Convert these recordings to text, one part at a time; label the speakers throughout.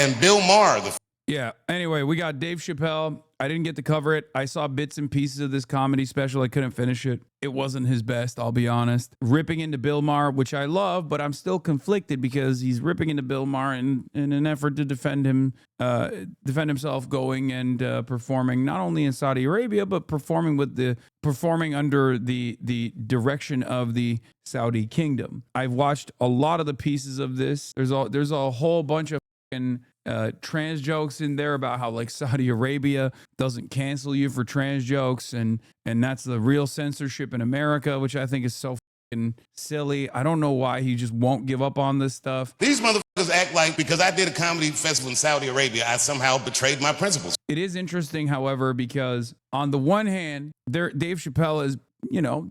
Speaker 1: and Bill Maher,
Speaker 2: Yeah. Anyway, we got Dave Chappelle. I didn't get to cover it. I saw bits and pieces of this comedy special. I couldn't finish it. It wasn't his best, I'll be honest. Ripping into Bill Maher, which I love, but I'm still conflicted because he's ripping into Bill Maher in an effort to defend himself, going and performing not only in Saudi Arabia, but performing under the direction of the Saudi kingdom. I've watched a lot of the pieces of this. There's a whole bunch of trans jokes in there about how like Saudi Arabia doesn't cancel you for trans jokes, and that's the real censorship in America, which I think is so fucking silly. I don't know why he just won't give up on this stuff.
Speaker 1: These motherfuckers act like because I did a comedy festival in Saudi Arabia, I somehow betrayed my principles.
Speaker 2: It is interesting, however, because on the one hand, Dave Chappelle has,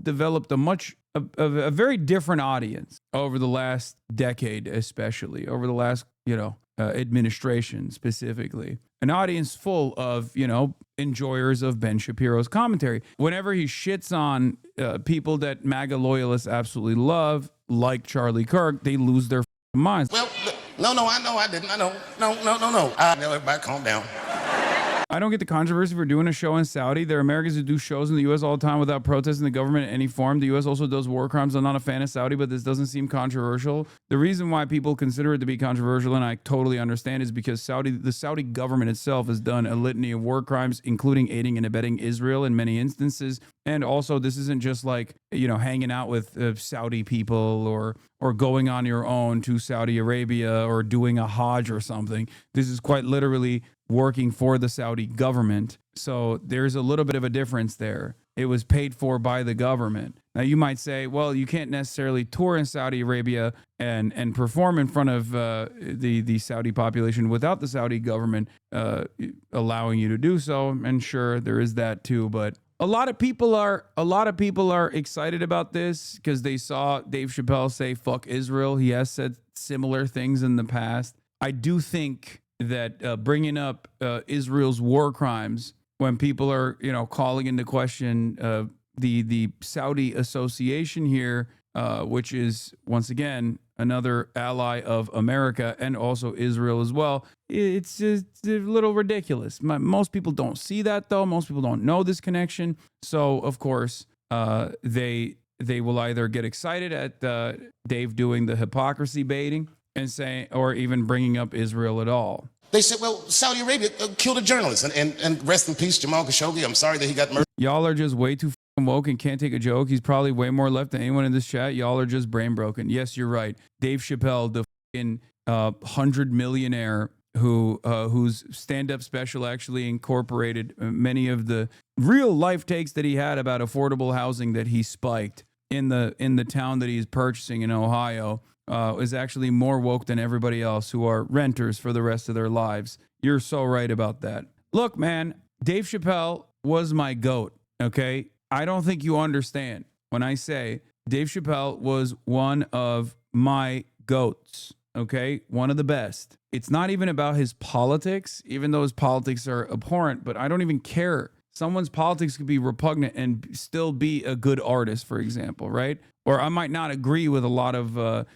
Speaker 2: developed a very different audience over the last decade, especially over the last, administration specifically. An audience full of, enjoyers of Ben Shapiro's commentary. Whenever he shits on people that MAGA loyalists absolutely love, like Charlie Kirk, they lose their minds.
Speaker 1: Well, no, I know I didn't. I know. No. Everybody calm down.
Speaker 2: I don't get the controversy for doing a show in Saudi. There are Americans who do shows in the U.S. all the time without protesting the government in any form. The U.S. also does war crimes. I'm not a fan of Saudi, but this doesn't seem controversial. The reason why people consider it to be controversial, and I totally understand, is because the Saudi government itself has done a litany of war crimes, including aiding and abetting Israel in many instances. And also, this isn't just like, hanging out with Saudi people or going on your own to Saudi Arabia or doing a Hajj or something. This is quite literally working for the Saudi government. So there's a little bit of a difference there. It was paid for by the government. Now you might say, well, you can't necessarily tour in Saudi Arabia and perform in front of the Saudi population without the Saudi government allowing you to do so. And sure, there is that too. But a lot of people are excited about this because they saw Dave Chappelle say "fuck Israel." He has said similar things in the past. I do think that bringing up Israel's war crimes when people are, calling into question the Saudi association here, which is once again another ally of America and also Israel as well. It's just a little ridiculous. Most people don't see that though. Most people don't know this connection. So of course, they will either get excited at Dave doing the hypocrisy baiting and saying, or even bringing up Israel at all.
Speaker 1: They said, well, Saudi Arabia killed a journalist, and rest in peace, Jamal Khashoggi. I'm sorry that he got murdered.
Speaker 2: Y'all are just way too fucking woke and can't take a joke. He's probably way more left than anyone in this chat. Y'all are just brain broken. Yes, you're right. Dave Chappelle, the fucking 100 millionaire whose stand-up special actually incorporated many of the real life takes that he had about affordable housing that he spiked in the town that he's purchasing in Ohio. Is actually more woke than everybody else who are renters for the rest of their lives. You're so right about that. Look, man, Dave Chappelle was my GOAT, okay? I don't think you understand when I say Dave Chappelle was one of my GOATs, okay? One of the best. It's not even about his politics, even though his politics are abhorrent, but I don't even care. Someone's politics could be repugnant and still be a good artist, for example, right? Or I might not agree with a lot of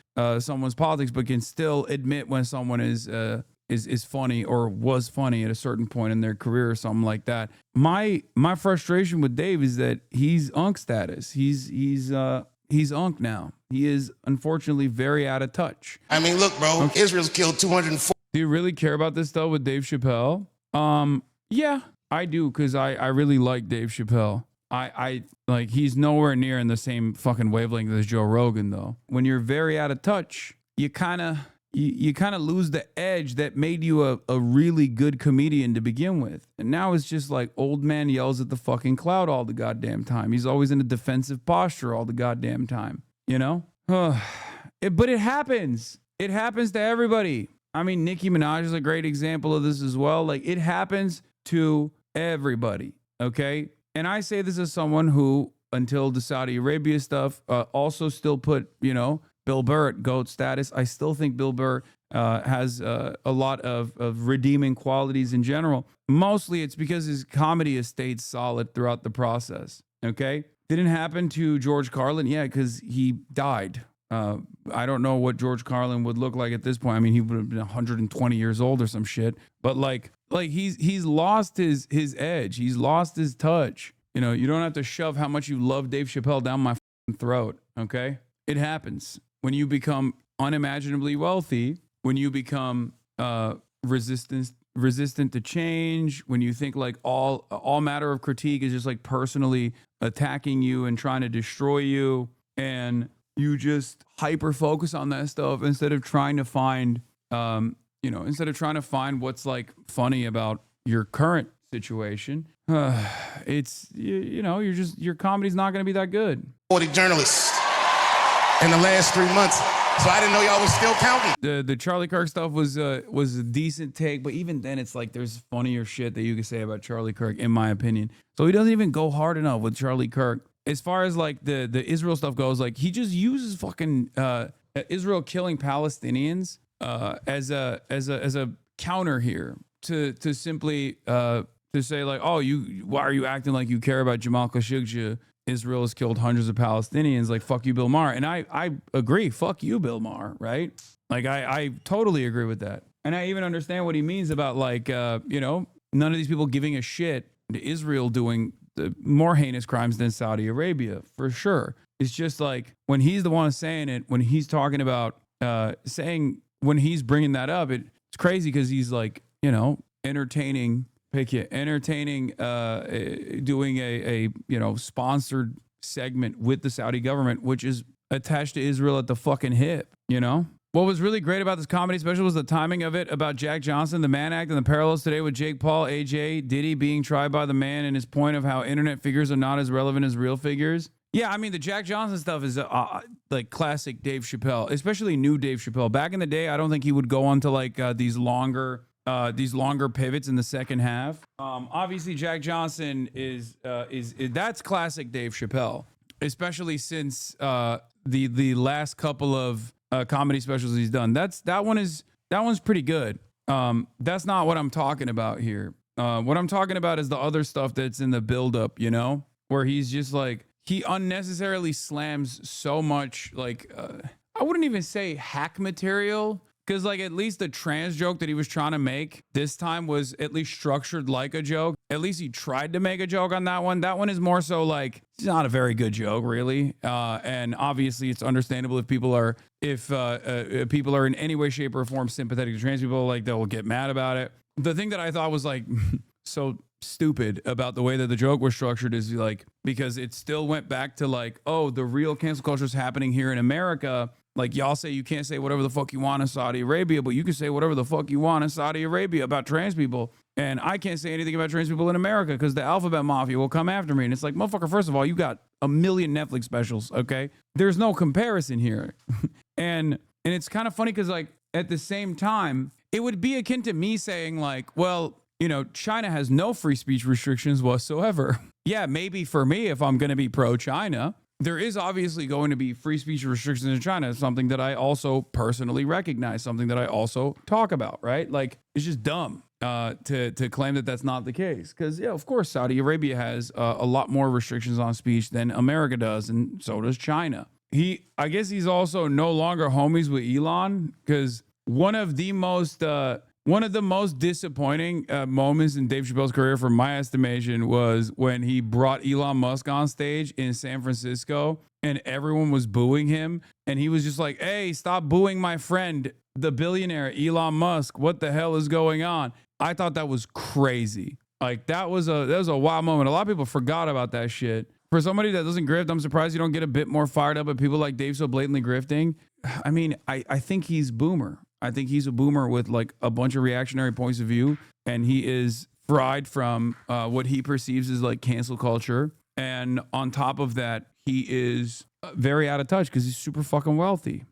Speaker 2: someone's politics, but can still admit when someone is funny or was funny at a certain point in their career or something like that. My frustration with Dave is that he's unk status. He's unk now. He is unfortunately very out of touch.
Speaker 1: I mean, look, bro, okay. Israel's killed 204.
Speaker 2: Do you really care about this stuff with Dave Chappelle? Yeah, I do, because I really like Dave Chappelle. I like, he's nowhere near in the same fucking wavelength as Joe Rogan though. When you're very out of touch, you kind of lose the edge that made you a really good comedian to begin with. And now it's just like old man yells at the fucking cloud all the goddamn time. He's always in a defensive posture all the goddamn time, but it happens. It happens to everybody. I mean, Nicki Minaj is a great example of this as well. Like, it happens to everybody, okay? And I say this as someone who, until the Saudi Arabia stuff, also still put, Bill Burr at GOAT status. I still think Bill Burr has a lot of redeeming qualities in general. Mostly it's because his comedy has stayed solid throughout the process, okay? Didn't happen to George Carlin, yeah, because he died. I don't know what George Carlin would look like at this point. I mean, he would have been 120 years old or some shit. But like he's lost his edge. He's lost his touch. You know, you don't have to shove how much you love Dave Chappelle down my throat. Okay, it happens when you become unimaginably wealthy. When you become resistant to change. When you think like all matter of critique is just like personally attacking you and trying to destroy you, and you just hyper focus on that stuff instead of trying to find, instead of trying to find what's like funny about your current situation. It's, your comedy's not going to be that good.
Speaker 1: 40 journalists in the last 3 months. So I didn't know y'all was still counting.
Speaker 2: The Charlie Kirk stuff was a decent take, but even then it's like there's funnier shit that you could say about Charlie Kirk, in my opinion. So he doesn't even go hard enough with Charlie Kirk. As far as like the Israel stuff goes, like he just uses fucking Israel killing Palestinians as a counter here to simply to say like, oh, why are you acting like you care about Jamal Khashoggi? Israel has killed hundreds of Palestinians. Like, fuck you, Bill Maher. And I agree. Fuck you, Bill Maher. Right? Like I totally agree with that. And I even understand what he means about like none of these people giving a shit to Israel doing the more heinous crimes than Saudi Arabia, for sure. It's just like when he's the one saying it, when he's talking about when he's bringing that up, it's crazy because he's like, entertaining doing a sponsored segment with the Saudi government, which is attached to Israel at the fucking hip, What was really great about this comedy special was the timing of it about Jack Johnson, the Mann Act, and the parallels today with Jake Paul, AJ, Diddy being tried by the man, and his point of how internet figures are not as relevant as real figures. Yeah, I mean, the Jack Johnson stuff is like classic Dave Chappelle, especially new Dave Chappelle. Back in the day, I don't think he would go on to like these longer pivots in the second half. Obviously, Jack Johnson is that's classic Dave Chappelle, especially since the last couple of comedy specials he's done. That one's pretty good. That's not what I'm talking about here. What I'm talking about is the other stuff that's in the buildup, where he's just like he unnecessarily slams so much like I wouldn't even say hack material. Because, like, at least the trans joke that he was trying to make this time was at least structured like a joke. At least he tried to make a joke on that one. That one is more so like, it's not a very good joke, really. And obviously, it's understandable if people are in any way, shape, or form sympathetic to trans people, like, they'll get mad about it. The thing that I thought was, like, so stupid about the way that the joke was structured is, like, because it still went back to, like, oh, the real cancel culture is happening here in America. Like, y'all say you can't say whatever the fuck you want in Saudi Arabia, but you can say whatever the fuck you want in Saudi Arabia about trans people. And I can't say anything about trans people in America because the alphabet mafia will come after me. And it's like, motherfucker, first of all, you got a million Netflix specials, okay? There's no comparison here. and it's kind of funny because, like, at the same time, it would be akin to me saying, like, well, China has no free speech restrictions whatsoever. Yeah, maybe for me, if I'm going to be pro-China, there is obviously going to be free speech restrictions in China, something that I also personally recognize, something that I also talk about, right? Like, it's just dumb to claim that that's not the case. Because, yeah, of course, Saudi Arabia has a lot more restrictions on speech than America does, and so does China. I guess he's also no longer homies with Elon, because one of the most disappointing moments in Dave Chappelle's career, from my estimation, was when he brought Elon Musk on stage in San Francisco and everyone was booing him. And he was just like, hey, stop booing my friend, the billionaire Elon Musk. What the hell is going on? I thought that was crazy. Like, that was a wild moment. A lot of people forgot about that shit. For somebody that doesn't grift, I'm surprised you don't get a bit more fired up at people like Dave so blatantly grifting. I mean, I think he's boomer. I think he's a boomer with like a bunch of reactionary points of view, and he is fried from what he perceives as like cancel culture. And on top of that, he is very out of touch because he's super fucking wealthy.